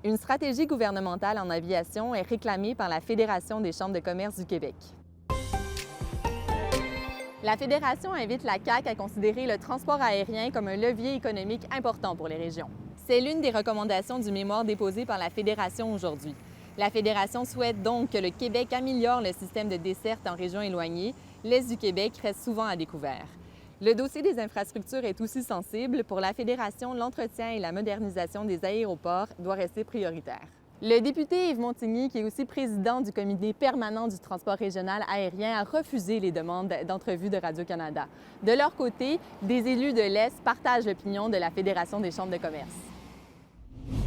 Une stratégie gouvernementale en aviation est réclamée par la Fédération des chambres de commerce du Québec. La Fédération invite la CAQ à considérer le transport aérien comme un levier économique important pour les régions. C'est l'une des recommandations du mémoire déposé par la Fédération aujourd'hui. La Fédération souhaite donc que le Québec améliore le système de desserte en régions éloignées. L'Est du Québec reste souvent à découvert. Le dossier des infrastructures est aussi sensible. Pour la Fédération, l'entretien et la modernisation des aéroports doit rester prioritaire. Le député Yves Montigny, qui est aussi président du comité permanent du transport régional aérien, a refusé les demandes d'entrevue de Radio-Canada. De leur côté, des élus de l'Est partagent l'opinion de la Fédération des chambres de commerce.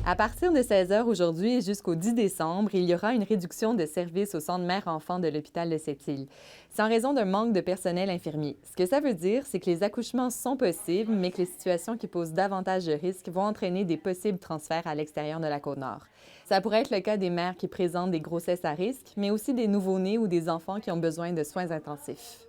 À partir de 16 h aujourd'hui et jusqu'au 10 décembre, il y aura une réduction de services au centre mère-enfant de l'hôpital de Sept-Îles. C'est en raison d'un manque de personnel infirmier. Ce que ça veut dire, c'est que les accouchements sont possibles, mais que les situations qui posent davantage de risques vont entraîner des possibles transferts à l'extérieur de la Côte-Nord. Ça pourrait être le cas des mères qui présentent des grossesses à risque, mais aussi des nouveau-nés ou des enfants qui ont besoin de soins intensifs.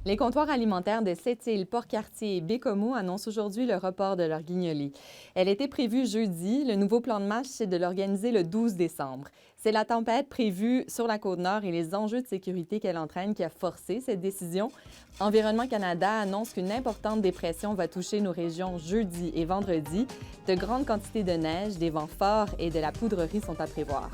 Les comptoirs alimentaires de Sept-Îles, Port-Cartier et Bécomo annoncent aujourd'hui le report de leur guignolée. Elle était prévue jeudi. Le nouveau plan de match, c'est de l'organiser le 12 décembre. C'est la tempête prévue sur la Côte-Nord et les enjeux de sécurité qu'elle entraîne qui a forcé cette décision. Environnement Canada annonce qu'une importante dépression va toucher nos régions jeudi et vendredi. De grandes quantités de neige, des vents forts et de la poudrerie sont à prévoir.